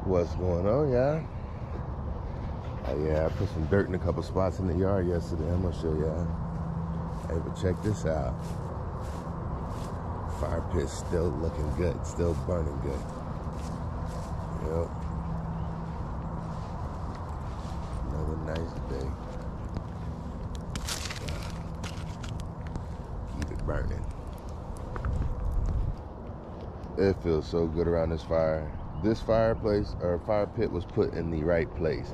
What's going on, y'all? Oh yeah, I put some dirt in a couple spots in the yard yesterday. I'm gonna show y'all. Hey, but check this out. Fire pit's still looking good, still burning good. Yep. Another nice day. Keep it burning. It feels so good around this fire. This fireplace or fire pit was put in the right place.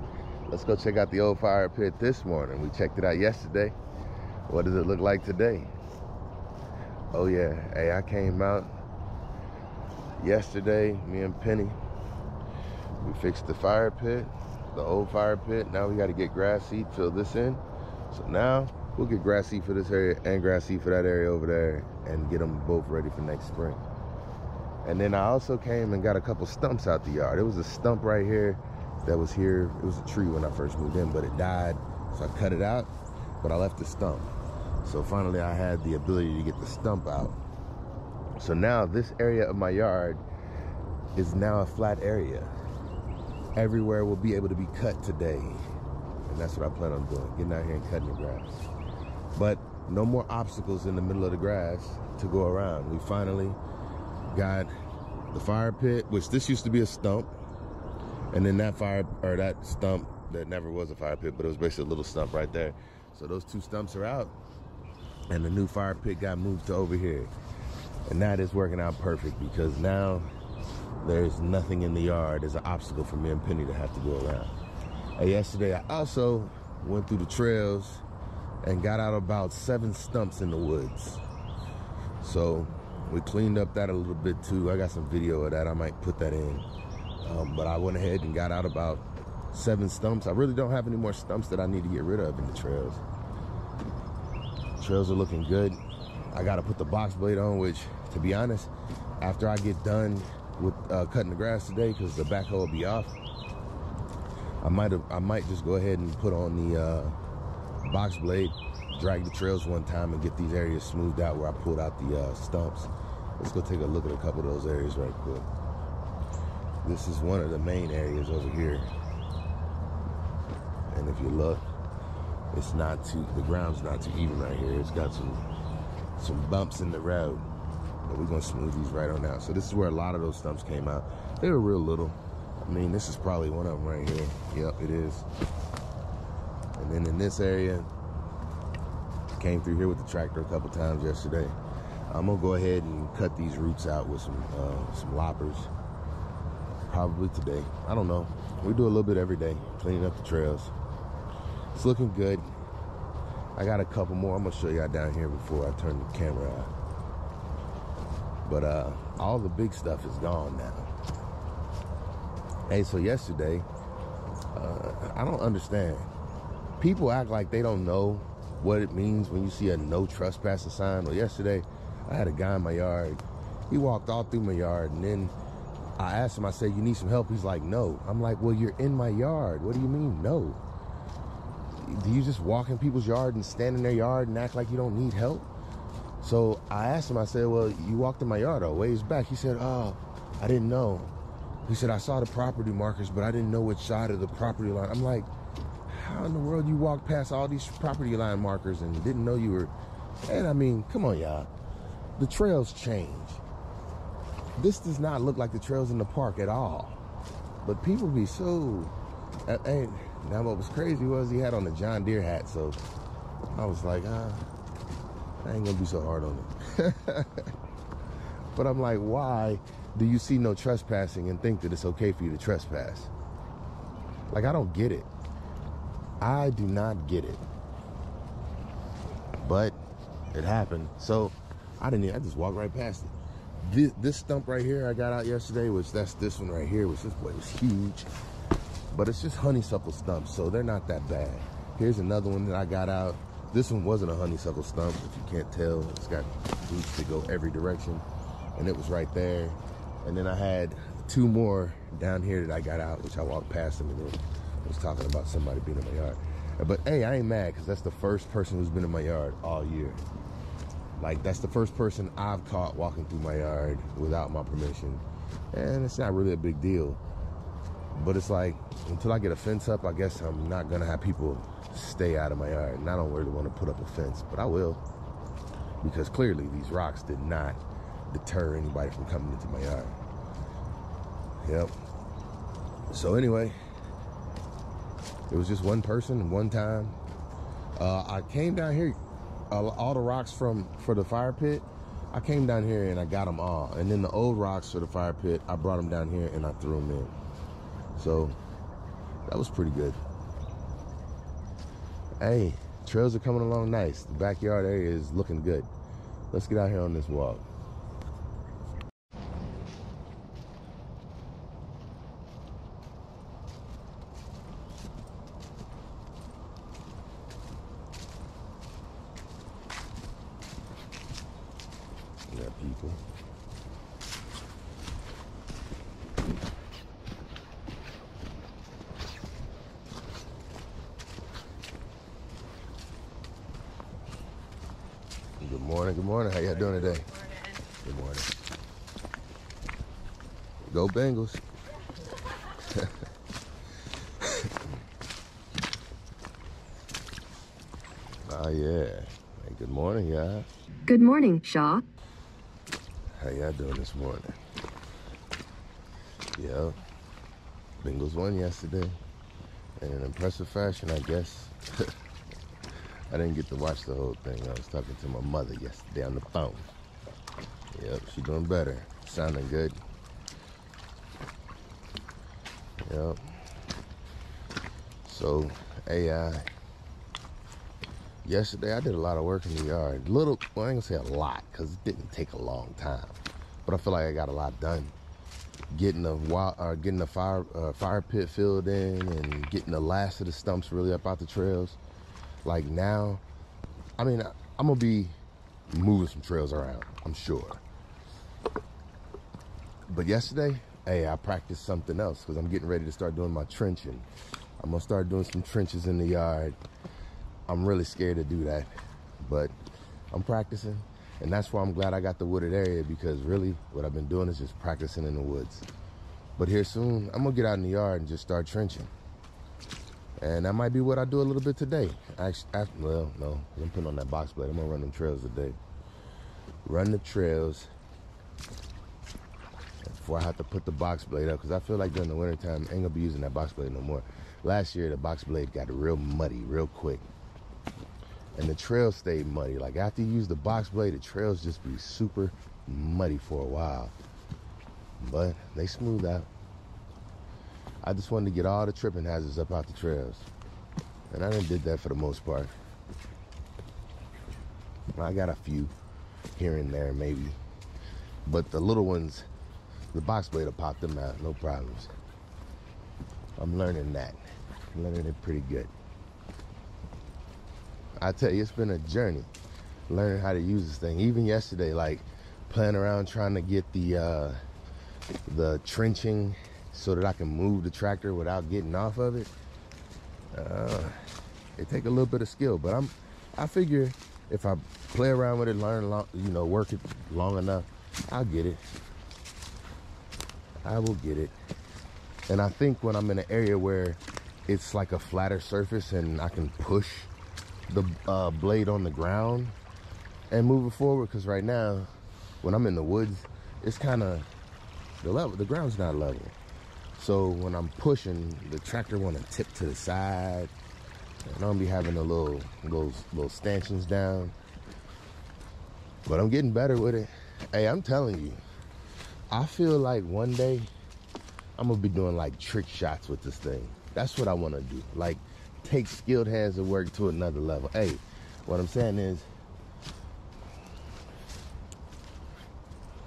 Let's go check out the old fire pit this morning. We checked it out yesterday. What does it look like today? Oh yeah, hey, I came out yesterday, me and Penny. We fixed the fire pit, the old fire pit. Now we got to get grass seed, fill this in. So now we'll get grass seed for this area and grass seed for that area over there and get them both ready for next spring. And then I also came and got a couple stumps out the yard. It was a stump right here that was here. It was a tree when I first moved in, but it died. So I cut it out, but I left the stump. So finally I had the ability to get the stump out. So now this area of my yard is now a flat area. Everywhere will be able to be cut today. And that's what I plan on doing, getting out here and cutting the grass. But no more obstacles in the middle of the grass to go around. We finally got the fire pit, which this used to be a stump, and then that stump that never was a fire pit, but it was basically a little stump right there. So those two stumps are out, and the new fire pit got moved to over here, and that is working out perfect because now there's nothing in the yard as an obstacle for me and Penny to have to go around. And yesterday I also went through the trails and got out about 7 stumps in the woods. So we cleaned up that a little bit too. I got some video of that. I might put that in. But I went ahead and got out about 7 stumps. I really don't have any more stumps that I need to get rid of in the trails. Trails are looking good. I got to put the box blade on, which, to be honest, after I get done with cutting the grass today, because the backhoe will be off, I might just go ahead and put on the box blade, drag the trails one time and get these areas smoothed out where I pulled out the stumps. Let's go take a look at a couple of those areas right quick. This is one of the main areas over here. And if you look, the ground's not too even right here. It's got some bumps in the road, but we're gonna smooth these right on out. So this is where a lot of those stumps came out. They were real little. I mean, this is probably one of them right here. Yep, it is. And then in this area, came through here with the tractor a couple times yesterday. I'm gonna go ahead and cut these roots out with some loppers. Probably today. I don't know. We do a little bit every day, cleaning up the trails. It's looking good. I got a couple more. I'm gonna show y'all down here before I turn the camera out. But all the big stuff is gone now. Hey, so yesterday, I don't understand. People act like they don't know what it means when you see a no trespassing sign. Well, yesterday, I had a guy in my yard. He walked all through my yard, and then I asked him, I said, "You need some help?" He's like, "No." I'm like, "Well, you're in my yard. What do you mean, no? Do you just walk in people's yard and stand in their yard and act like you don't need help?" So I asked him, I said, "Well, you walked in my yard a ways back." He said, "Oh, I didn't know." He said, "I saw the property markers, but I didn't know which side of the property line." I'm like, how in the world you walked past all these property line markers and didn't know you were? And I mean, come on, y'all. The trails change. This does not look like the trails in the park at all. But people be so... And now what was crazy was he had on a John Deere hat, so I was like, I ain't gonna be so hard on him. But I'm like, why do you see no trespassing and think that it's okay for you to trespass? Like, I don't get it. I do not get it. But it happened. So I just walked right past it. This stump right here I got out yesterday, which that's this one right here, which this boy was huge. But it's just honeysuckle stumps, so they're not that bad. Here's another one that I got out. This one wasn't a honeysuckle stump, if you can't tell. It's got roots that go every direction, and it was right there. And then I had 2 more down here that I got out, which I walked past them, and then I was talking about somebody being in my yard. But hey, I ain't mad, because that's the first person who's been in my yard all year. Like, that's the first person I've caught walking through my yard without my permission. And it's not really a big deal. But it's like, until I get a fence up, I guess I'm not gonna have people stay out of my yard. And I don't really want to put up a fence, but I will. Because clearly these rocks did not deter anybody from coming into my yard. Yep. So anyway, it was just one person, one time. I came down here, all the rocks for the fire pit, I came down here and I got them all. And then the old rocks for the fire pit, I brought them down here and I threw them in. So that was pretty good. Hey, trails are coming along nice. The backyard area is looking good. Let's get out here on this walk. We got people. Good morning, good morning. How y'all doing today? Good morning. Go Bengals. Oh yeah. Hey, good morning, y'all. Good morning, Shaw. How y'all doing this morning? Yeah. Bengals won yesterday in an impressive fashion, I guess. I didn't get to watch the whole thing. I was talking to my mother yesterday on the phone. Yep, she's doing better. Sounding good. Yep. So, AI. Yesterday, I did a lot of work in the yard. Well, I ain't gonna say a lot, because it didn't take a long time. But I feel like I got a lot done. Getting the fire pit filled in and getting the last of the stumps really up out the trails. Like now, I mean, I'm gonna be moving some trails around, I'm sure. But yesterday, hey, I practiced something else because I'm getting ready to start doing my trenching. I'm gonna start doing some trenches in the yard. I'm really scared to do that, but I'm practicing. And that's why I'm glad I got the wooded area, because really what I've been doing is just practicing in the woods. But here soon, I'm gonna get out in the yard and just start trenching. And that might be what I do a little bit today. Well, no, I'm putting on that box blade. I'm gonna run them trails today. Run the trails before I have to put the box blade up, because I feel like during the wintertime, I ain't gonna be using that box blade no more. Last year, the box blade got real muddy real quick. And the trails stayed muddy. Like after you use the box blade, the trails just be super muddy for a while. But they smooth out. I just wanted to get all the tripping hazards up out the trails. And I done did that for the most part. I got a few here and there maybe. But the little ones, the box blade will pop them out, no problems. I'm learning that. I'm learning it pretty good. I tell you, it's been a journey learning how to use this thing. Even yesterday, like playing around trying to get the trenching so that I can move the tractor without getting off of it. It take a little bit of skill, but I figure if I play around with it, work it long enough, I'll get it. I will get it. And I think when I'm in an area where it's like a flatter surface and I can push the blade on the ground and move it forward, because right now when I'm in the woods, it's kind of the ground's not level. So when I'm pushing, the tractor want to tip to the side, and I'm gonna be having little stanchions down. But I'm getting better with it. Hey, I'm telling you, I feel like one day I'm gonna be doing like trick shots with this thing. That's what I want to do. Like take skilled hands of work to another level. Hey, what I'm saying is,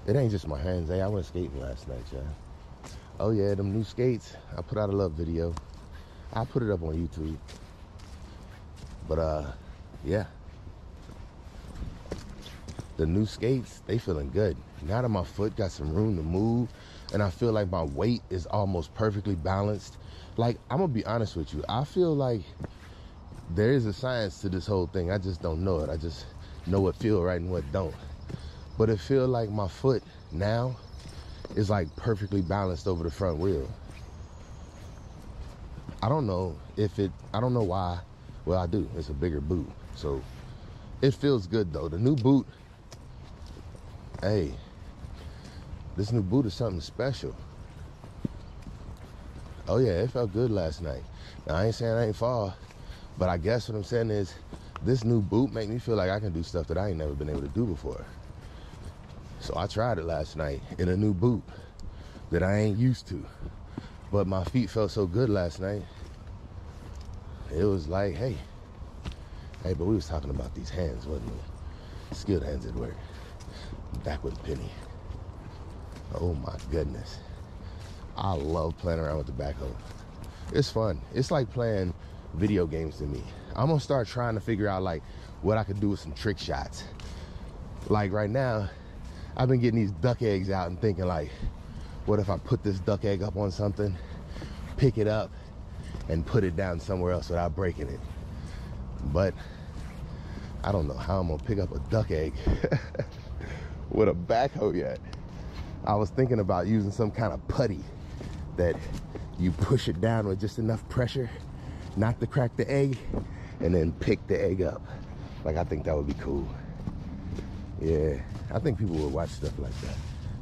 it ain't just my hands. Hey, I went skating last night, y'all. Oh yeah, them new skates. I put out a little video. I'll put it up on YouTube. But yeah. The new skates, they feeling good. Now that my foot got some room to move, and I feel like my weight is almost perfectly balanced. Like, I'm gonna be honest with you. I feel like there is a science to this whole thing. I just don't know it. I just know what feel right and what don't. But it feel like my foot now is like perfectly balanced over the front wheel. I don't know I don't know why. Well, I do. It's a bigger boot. So it feels good though. The new boot, hey, this new boot is something special. Oh yeah, it felt good last night. Now I ain't saying I ain't fall, but I guess what I'm saying is this new boot make me feel like I can do stuff that I ain't never been able to do before. So I tried it last night in a new boot that I ain't used to. But my feet felt so good last night. It was like, hey, but we was talking about these hands, wasn't we? Skilled hands at work. Back with Penny. Oh my goodness. I love playing around with the backhoe. It's fun. It's like playing video games to me. I'm gonna start trying to figure out like what I could do with some trick shots. Like right now, I've been getting these duck eggs out and thinking like, what if I put this duck egg up on something, pick it up, and put it down somewhere else without breaking it. But I don't know how I'm gonna pick up a duck egg with a backhoe yet. I was thinking about using some kind of putty that you push it down with just enough pressure, not to crack the egg, and then pick the egg up. Like, I think that would be cool. Yeah, I think people would watch stuff like that.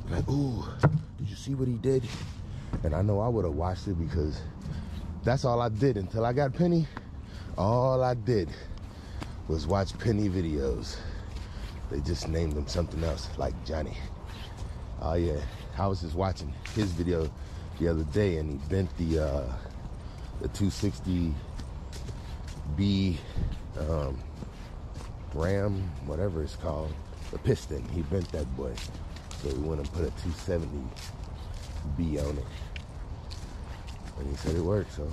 Like, ooh, did you see what he did? And I know I would have watched it because that's all I did until I got Penny. All I did was watch Penny videos. They just named him something else, like Johnny. Oh yeah, I was just watching his video the other day, and he bent the 260B Ram, whatever it's called, the piston. He bent that boy, so we went and put a 270B on it, and he said it worked. So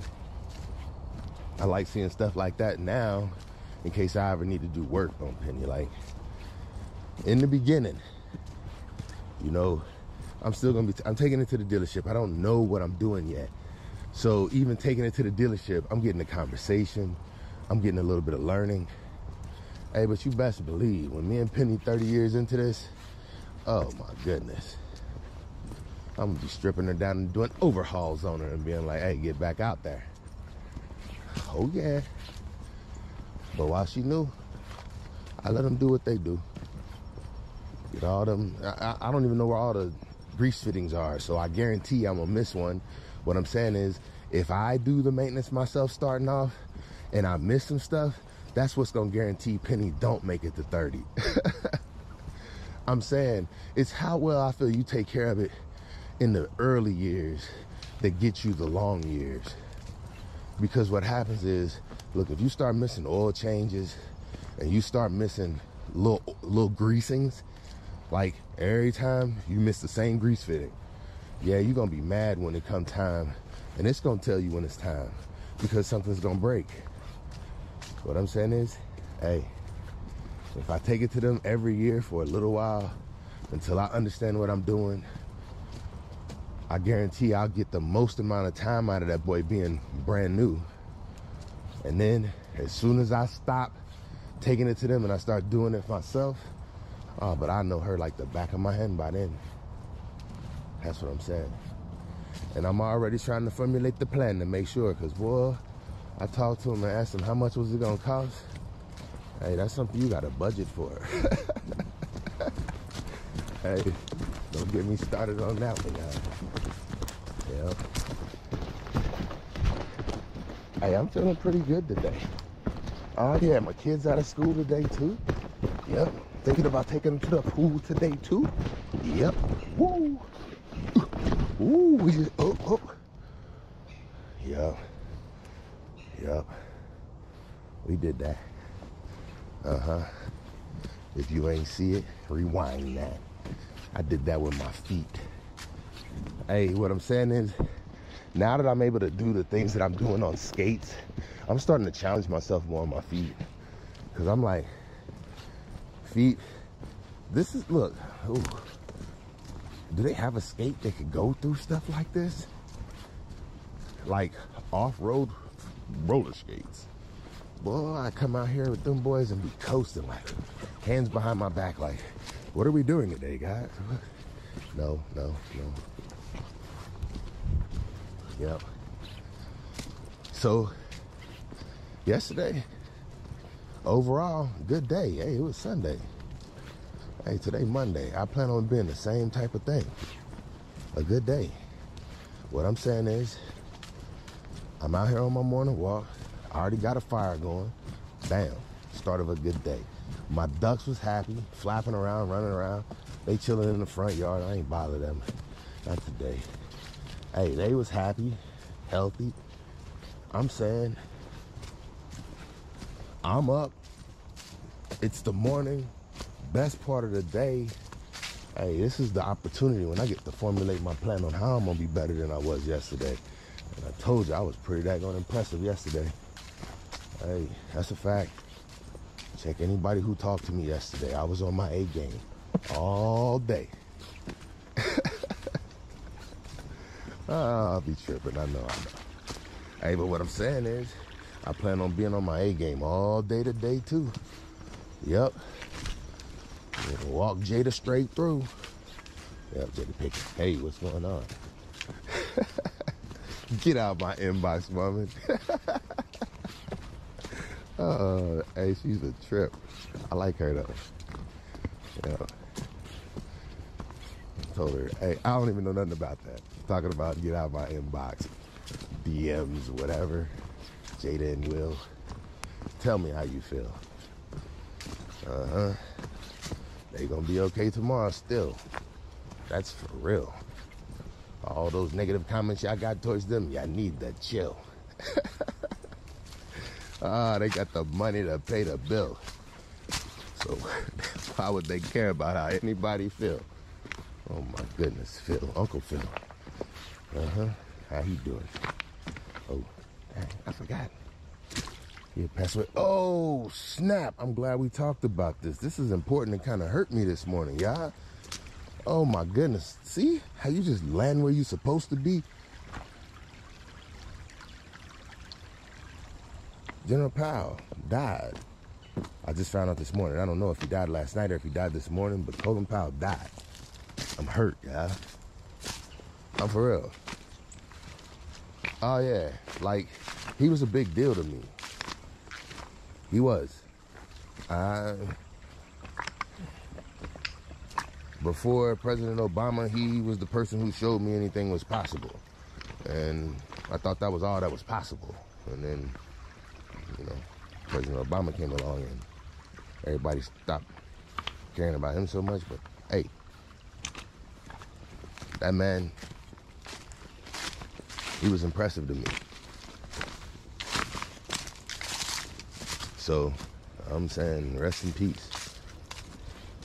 I like seeing stuff like that now, in case I ever need to do work on Penny. Like in the beginning, you know, I'm taking it to the dealership. I don't know what I'm doing yet. So even taking it to the dealership, I'm getting a conversation. I'm getting a little bit of learning. Hey, but you best believe, when me and Penny 30 years into this, oh my goodness, I'm gonna be stripping her down and doing overhauls on her and being like, hey, get back out there. Oh yeah. But while she knew, I let them do what they do. Get all them, I don't even know where all the grease fittings are, so I guarantee I'm gonna miss one. What I'm saying is, if I do the maintenance myself starting off and I miss some stuff, that's what's gonna guarantee Penny don't make it to 30. I'm saying, it's how well I feel you take care of it in the early years that get you the long years. Because what happens is, look, if you start missing oil changes and you start missing little greasings, like every time you miss the same grease fitting, yeah, you're gonna be mad when it comes time, and it's gonna tell you when it's time, because something's gonna break. What I'm saying is, hey, if I take it to them every year for a little while until I understand what I'm doing, I guarantee I'll get the most amount of time out of that boy being brand new. And then as soon as I stop taking it to them and I start doing it myself, oh, but I know her like the back of my hand by then. That's what I'm saying. And I'm already trying to formulate the plan to make sure, because boy, I talked to him and asked him how much was it gonna cost. Hey, that's something you got a budget for. Hey, don't get me started on that one, guys. Yeah. Hey, I'm feeling pretty good today. Oh yeah, my kids out of school today too. Yep. Thinking about taking them to the pool today too. Yep. Woo. Ooh, we just, oh. Yep. Yep. We did that. Uh-huh. If you ain't see it, rewind that. I did that with my feet. Hey, what I'm saying is, now that I'm able to do the things that I'm doing on skates, I'm starting to challenge myself more on my feet. Because I'm like, feet, this is, look, ooh, do they have a skate that could go through stuff like this? Like off-road roller skates. Boy, I come out here with them boys and be coasting, like hands behind my back, like, what are we doing today, guys? No. Yep. So yesterday, overall, good day. Hey, it was Sunday. Hey, today Monday. I plan on being the same type of thing. A good day. What I'm saying is, I'm out here on my morning walk. I already got a fire going. Bam. Start of a good day. My ducks was happy, flapping around, running around. They chilling in the front yard. I ain't bother them. Not today. Hey, they was happy, healthy. I'm saying, I'm up. It's the morning, best part of the day. Hey, this is the opportunity when I get to formulate my plan on how I'm gonna be better than I was yesterday. And I told you I was pretty daggone impressive yesterday. Hey, that's a fact. Check anybody who talked to me yesterday. I was on my A game all day. I'll be tripping, I know. Hey, but what I'm saying is, I plan on being on my A game all day today too. Yep. Walk Jada straight through. Yep, Jada Pickett. Hey, what's going on? Get out my inbox, woman. Hey, she's a trip. I like her though. Yeah. I told her, hey, I don't even know nothing about that. Talking about get out my inbox, DMs, whatever. Jada and Will, tell me how you feel. They gonna be okay tomorrow still. That's for real. All those negative comments y'all got towards them, y'all need to chill. They got the money to pay the bill. So why would they care about how anybody feel? Oh my goodness, Phil, Uncle Phil. How he doing? Oh, dang, I forgot. Yeah, pass away. Oh, snap. I'm glad we talked about this. This is important and kind of hurt me this morning, y'all. Oh, my goodness. See how you just land where you're supposed to be? General Powell died. I just found out this morning. I don't know if he died last night or if he died this morning, but Colin Powell died. I'm hurt, y'all. I'm for real. Oh, yeah. Like, he was a big deal to me. He was. Before President Obama, he was the person who showed me anything was possible. And I thought that was all that was possible. And then, you know, President Obama came along and everybody stopped caring about him so much. But, hey, that man, he was impressive to me. So, I'm saying rest in peace.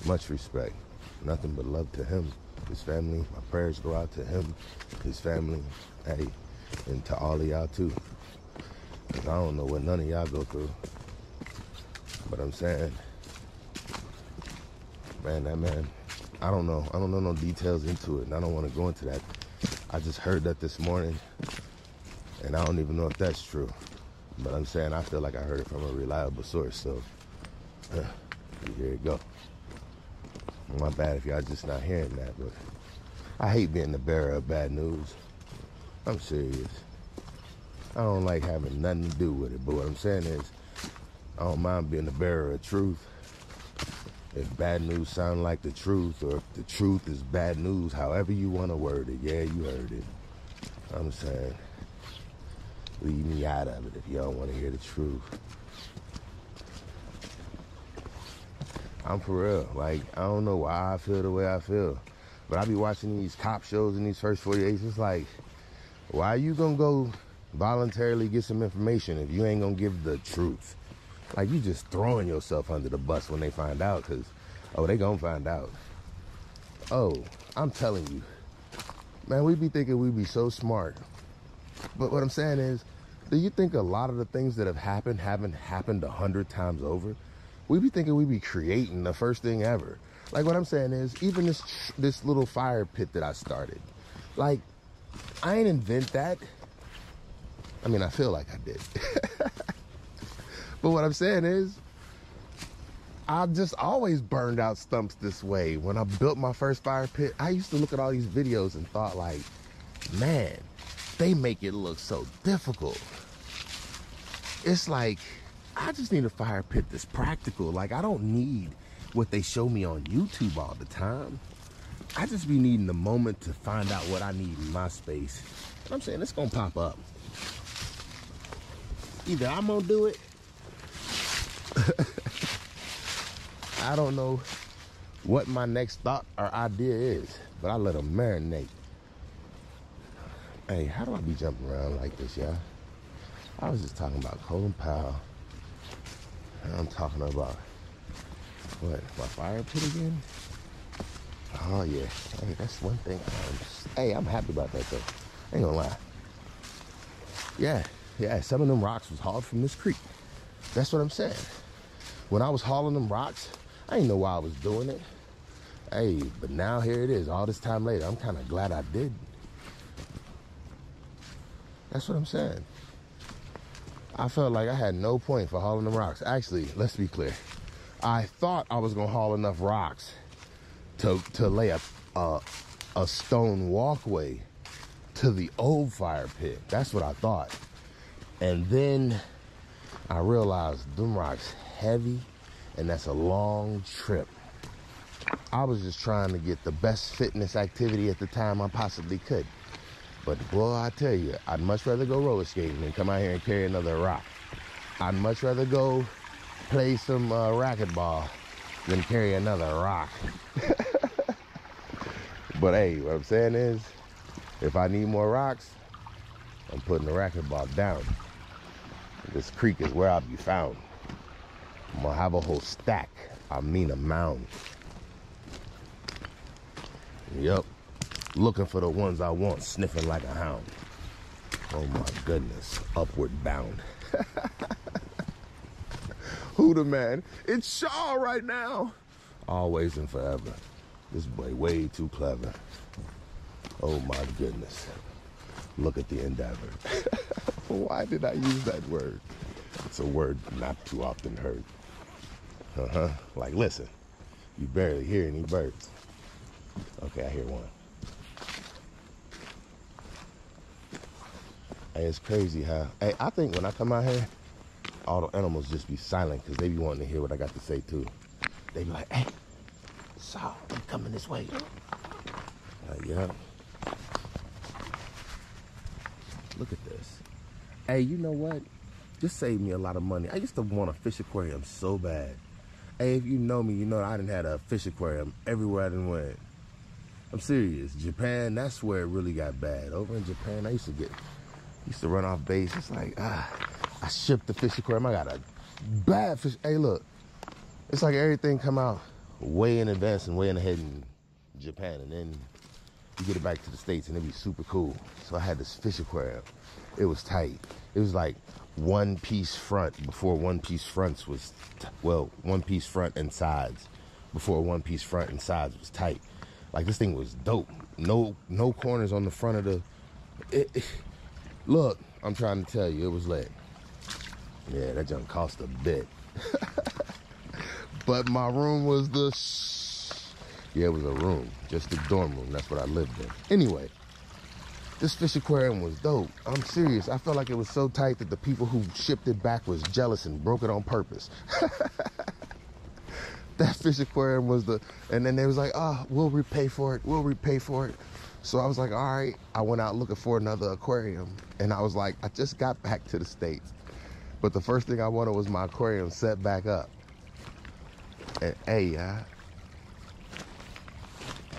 Much respect. Nothing but love to him, his family. My prayers go out to him, his family, hey, and to all of y'all too. 'Cause I don't know what none of y'all go through. But I'm saying, man, that man, I don't know no details into it, and I don't want to go into that. I just heard that this morning, and I don't even know if that's true. But I'm saying I feel like I heard it from a reliable source, so here you go. My bad if y'all just not hearing that, but I hate being the bearer of bad news. I'm serious. I don't like having nothing to do with it, but what I'm saying is I don't mind being the bearer of truth. If bad news sound like the truth, or if the truth is bad news, however you want to word it, yeah, you heard it. I'm saying, leave me out of it if you don't want to hear the truth. I'm for real. Like, I don't know why I feel the way I feel, but I be watching these cop shows in these first 48. It's like, why are you gonna go voluntarily get some information if you ain't gonna give the truth? Like, you just throwing yourself under the bus when they find out, because, oh, they gonna find out. Oh, I'm telling you, man, we be thinking we be so smart. But what I'm saying is, do you think a lot of the things that have happened haven't happened 100 times over? We be thinking we be creating the first thing ever. Like, what I'm saying is, even this little fire pit that I started, like, I ain't invent that. I mean, I feel like I did. But what I'm saying is, I just always burned out stumps this way. When I built my first fire pit, I used to look at all these videos and thought like, man, they make it look so difficult. it's like, I just need a fire pit that's practical. Like, I don't need what they show me on YouTube all the time. I just be needing the moment to find out what I need in my space. And I'm saying it's gonna pop up. Either I'm gonna do it. I don't know what my next thought or idea is, but I let them marinate. Hey, how do I be jumping around like this, y'all? I was just talking about Colin Powell. And I'm talking about, what, my fire pit again? Oh, yeah. Hey, that's one thing. I'm happy about that, though. Ain't gonna lie. Yeah, some of them rocks was hauled from this creek. That's what I'm saying. When I was hauling them rocks, I didn't know why I was doing it. Hey, but now here it is, all this time later. I'm kind of glad I did. That's what I'm saying. I felt like I had no point for hauling them rocks. Actually, let's be clear. I thought I was gonna haul enough rocks to lay a stone walkway to the old fire pit. That's what I thought. And then I realized them rocks heavy, and that's a long trip. I was just trying to get the best fitness activity at the time I possibly could. But boy, I tell you, I'd much rather go roller skating than come out here and carry another rock. I'd much rather go play some racquetball than carry another rock. But hey, what I'm saying is, if I need more rocks, I'm putting the racquetball down. This creek is where I'll be found. I'm gonna have a whole stack. I mean a mound. Yep. Looking for the ones I want, sniffing like a hound. Oh my goodness. Upward bound. Who the man? It's Shaw right now. Always and forever. This boy way too clever. Oh my goodness. Look at the endeavor. Why did I use that word? It's a word not too often heard. Like, listen, you barely hear any birds. Okay, I hear one. Hey, it's crazy how, hey, I think when I come out here, all the animals just be silent because they be wanting to hear what I got to say too. They be like, hey, Saul, I'm coming this way. Yeah. Look at this. Hey, you know what? Just saved me a lot of money. I used to want a fish aquarium so bad. Hey, if you know me, you know I done had a fish aquarium everywhere I done went. I'm serious. Japan, that's where it really got bad. Over in Japan, I used to run off base. It's like, I shipped the fish aquarium. I got a bad fish. Hey, look, it's like everything come out way in advance and way in ahead in Japan, and then you get it back to the States and it'd be super cool. So I had this fish aquarium. It was tight. It was like one piece front before one piece fronts was, one piece front and sides before one piece front and sides was tight. Like, this thing was dope. No corners on the front of the, look, I'm trying to tell you, it was lit. Yeah, that junk cost a bit. But my room was yeah, it was a room, just a dorm room. That's what I lived in. Anyway, this fish aquarium was dope. I'm serious. I felt like it was so tight that the people who shipped it back was jealous and broke it on purpose. That fish aquarium was and then they was like, we'll repay for it. We'll repay for it. So I was like, all right. I went out looking for another aquarium. And I was like, I just got back to the States. But the first thing I wanted was my aquarium set back up. And hey,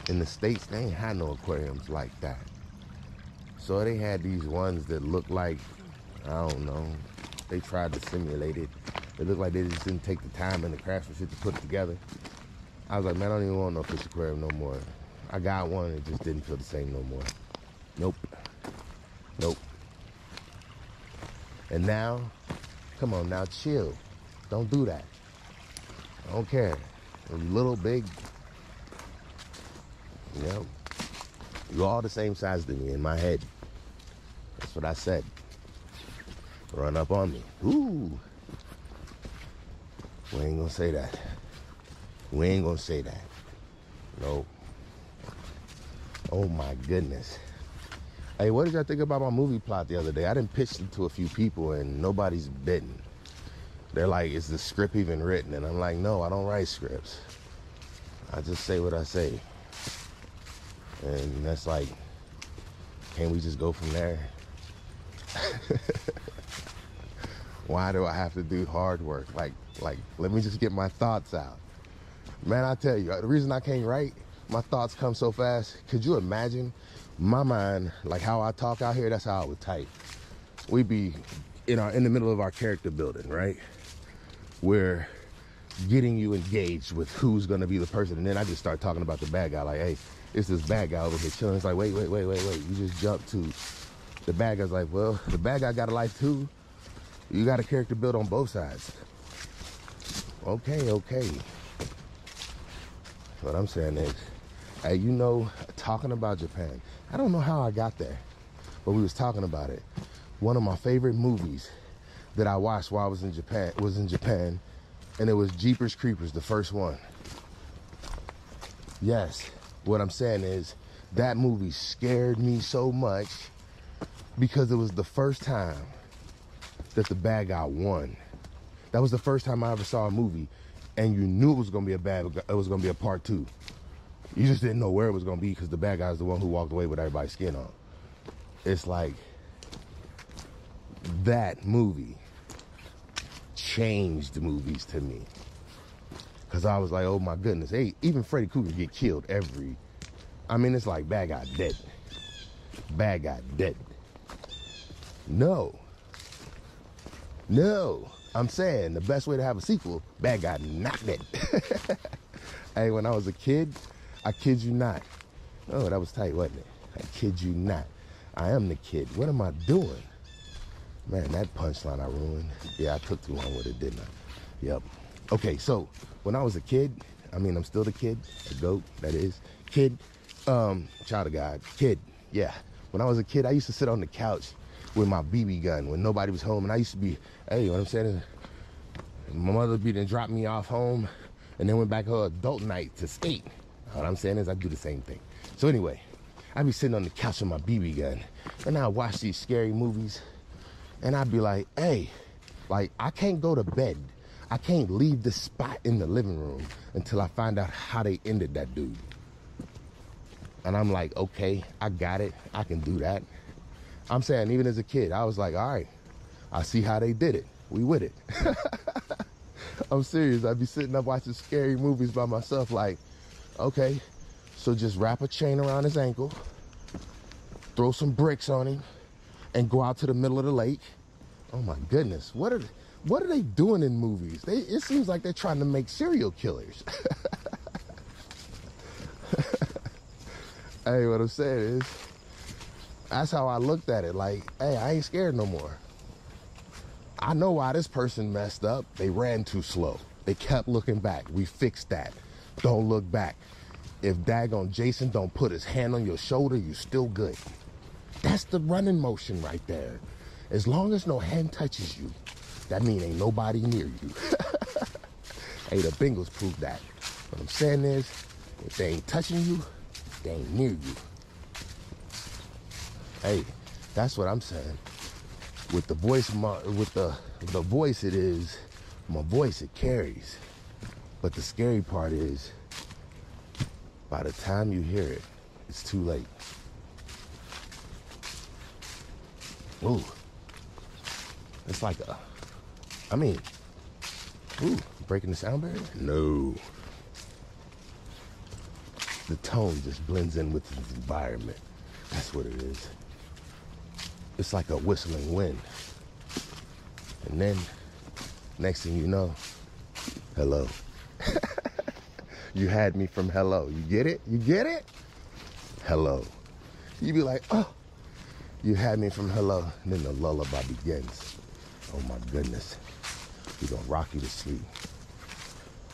in the States, they ain't had no aquariums like that. So they had these ones that looked like, I don't know, they tried to simulate it. It looked like they just didn't take the time and the craftsmanship to put it together. I was like, man, I don't even want no fish aquarium no more. I got one, it just didn't feel the same no more. Nope. And now, come on now, chill. Don't do that. I don't care. Little, big, you know, you're all the same size to me in my head. That's what I said. Run up on me. Ooh. We ain't gonna say that. We ain't gonna say that. No. Oh my goodness. Hey, what did y'all think about my movie plot the other day? I didn't pitch it to a few people and nobody's bitten. They're like, is the script even written? And I'm like, no, I don't write scripts. I just say what I say. And that's like, can we just go from there? Why do I have to do hard work? Like, let me just get my thoughts out. Man, I tell you, the reason I can't write, my thoughts come so fast. Could you imagine my mind, like how I talk out here? That's how I would type. We'd be in the middle of our character building, right? We're getting you engaged with who's gonna be the person, and then I just start talking about the bad guy. Like, hey, it's this bad guy over here chilling. It's like, wait. You just jumped to the bad guy's like, well, the bad guy got a life too. You got a character built on both sides. Okay. What I'm saying is, hey, talking about Japan, I don't know how I got there, but we was talking about it. One of my favorite movies that I watched while I was in Japan, and it was Jeepers Creepers, the first one. Yes, what I'm saying is, that movie scared me so much because it was the first time that the bad guy won. That was the first time I ever saw a movie and you knew it was gonna be a part 2. You just didn't know where it was gonna be because the bad guy's the one who walked away with everybody's skin on. It's like, that movie changed movies to me. Cause I was like, oh my goodness, hey, even Freddy Krueger get killed it's like bad guy dead. Bad guy dead. No, I'm saying the best way to have a sequel, bad guy not dead. Hey, when I was a kid, I kid you not. Oh, that was tight, wasn't it? I kid you not. I am the kid. What am I doing? Man, that punchline I ruined. Yeah, I took too long with it, didn't I? Yep. Okay, so when I was a kid, I'm still the kid, the goat, that is. Kid, child of God, kid, yeah. When I was a kid, I used to sit on the couch with my BB gun when nobody was home. And I used to be, hey, what I'm saying is, my mother would be then drop me off home and then went back her adult night to skate. What I'm saying is I do the same thing. So anyway, I'd be sitting on the couch with my BB gun and I'd watch these scary movies and I'd be like, hey, like, I can't go to bed. I can't leave this spot in the living room until I find out how they ended that dude. And I'm like, okay, I got it. I can do that. I'm saying, even as a kid, I was like, all right, I see how they did it. We with it. I'm serious. I'd be sitting up watching scary movies by myself like, okay, so just wrap a chain around his ankle, throw some bricks on him, and go out to the middle of the lake. Oh my goodness, what are they doing in movies? It seems like they're trying to make serial killers. Hey, what I'm saying is, that's how I looked at it. Like, hey, I ain't scared no more. I know why this person messed up. They ran too slow. They kept looking back. We fixed that. Don't look back. If daggone Jason don't put his hand on your shoulder, you still good. That's the running motion right there. As long as no hand touches you, that mean ain't nobody near you. Hey, the Bengals proved that. What I'm saying is, if they ain't touching you, they ain't near you. Hey, that's what I'm saying. With the voice, with the voice, it is my voice. It carries. But the scary part is, by the time you hear it, it's too late. Ooh, it's like breaking the sound barrier? No. The tone just blends in with the environment. That's what it is. It's like a whistling wind. And then, next thing you know, hello. You had me from hello. You get it? You get it? Hello. You be like, oh, you had me from hello. And then the lullaby begins. Oh my goodness. We're gonna rock you to sleep.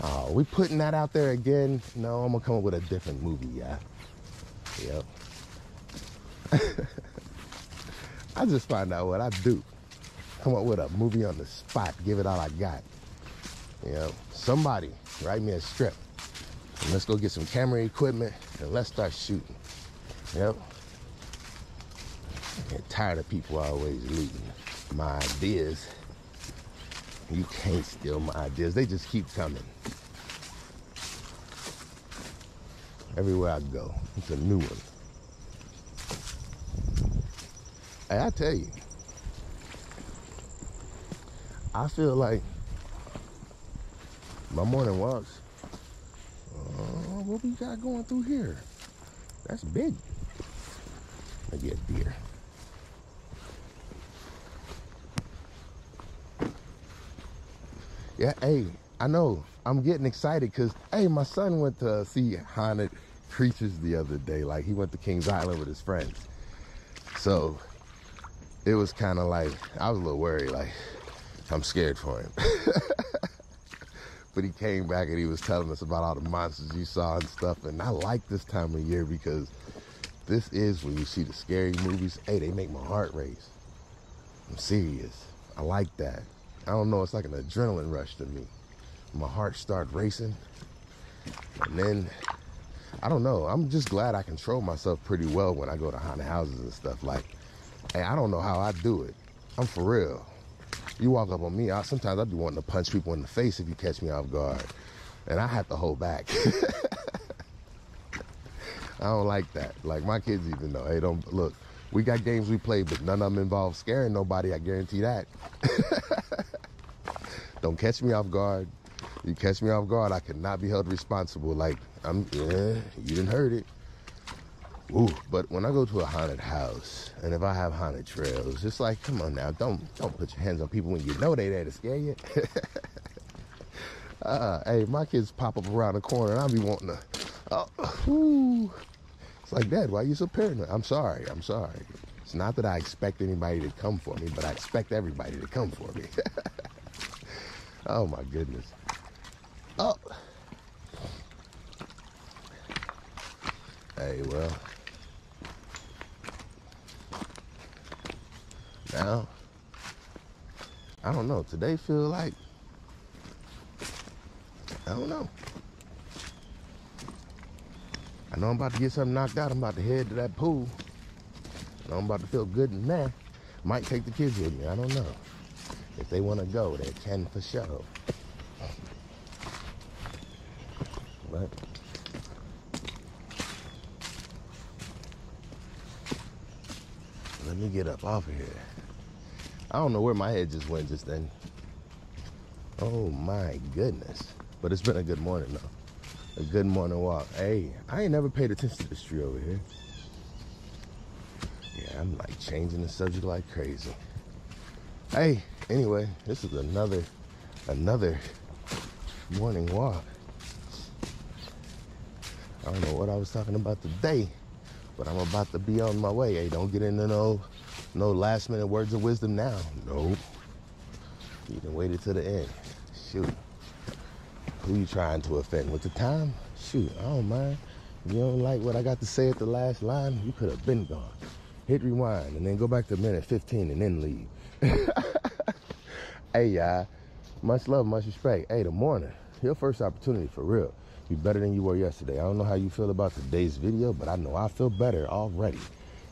Oh, we putting that out there again? No, I'm gonna come up with a different movie, yeah. Yep. I just find out what I do. Come up with a movie on the spot, give it all I got. You know, somebody write me a script. And let's go get some camera equipment and let's start shooting. Yep. get tired of people always looting my ideas. You can't steal my ideas. They just keep coming. Everywhere I go, it's a new one. Hey, I tell you, I feel like my morning walks, what we got going through here? That's big. I get beer. Yeah, hey, I know. I'm getting excited because, hey, my son went to see haunted creatures the other day. Like, he went to Kings Island with his friends. So, it was kind of like, I was a little worried. Like, I'm scared for him. But he came back and he was telling us about all the monsters you saw and stuff. And I like this time of year because this is when you see the scary movies. Hey, they make my heart race. I'm serious. I like that. I don't know, it's like an adrenaline rush to me. My heart starts racing. And then, I don't know, I'm just glad I control myself pretty well when I go to haunted houses and stuff. Like, hey, I don't know how I do it. I'm for real. You walk up on me, sometimes I'd be wanting to punch people in the face if you catch me off guard. And I have to hold back. I don't like that. Like, my kids even know, hey, don't, look, we got games we play, but none of them involve scaring nobody, I guarantee that. Don't catch me off guard. You catch me off guard, I cannot be held responsible. Like, you didn't hurt it. Ooh, but when I go to a haunted house, and if I have haunted trails, it's like, come on now, don't put your hands on people when you know they're there to scare you. Hey, my kids pop up around the corner, and I'll be wanting to, It's like, Dad, why are you so paranoid? I'm sorry. It's not that I expect anybody to come for me, but I expect everybody to come for me. Oh, my goodness. Oh. Hey, well. Now, I don't know. Today feel like, I don't know. I know I'm about to get something knocked out. I'm about to head to that pool. I know I'm about to feel good in there. Might take the kids with me. I don't know. If they want to go, they can for sure. But let me get up off of here. I don't know where my head just went just then. Oh my goodness. But it's been a good morning though. A good morning walk. Hey, I ain't never paid attention to this tree over here. Yeah, I'm like changing the subject like crazy. Hey, anyway, this is another morning walk. I don't know what I was talking about today, but I'm about to be on my way. Hey, don't get into no last minute words of wisdom now. Nope. You can wait it to the end. Shoot. Who you trying to offend? With the time? Shoot, I don't mind. If you don't like what I got to say at the last line, you could have been gone. Hit rewind and then go back to minute 15 and then leave. Hey, y'all. Much love, much respect. Hey, the morning. Your first opportunity for real. Be better than you were yesterday. I don't know how you feel about today's video, but I know I feel better already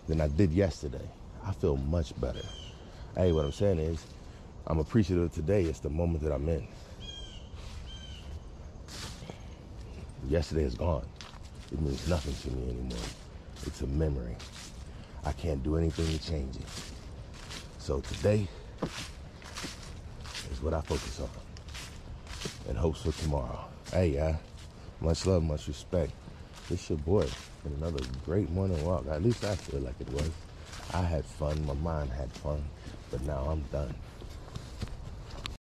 than I did yesterday. I feel much better. Hey, what I'm saying is, I'm appreciative today. It's the moment that I'm in. Yesterday is gone. It means nothing to me anymore. It's a memory. I can't do anything to change it. So today is what I focus on and hopes for tomorrow. Hey, y'all. Much love, much respect. This your boy. And another great morning walk. At least I feel like it was. I had fun. My mind had fun. But now I'm done.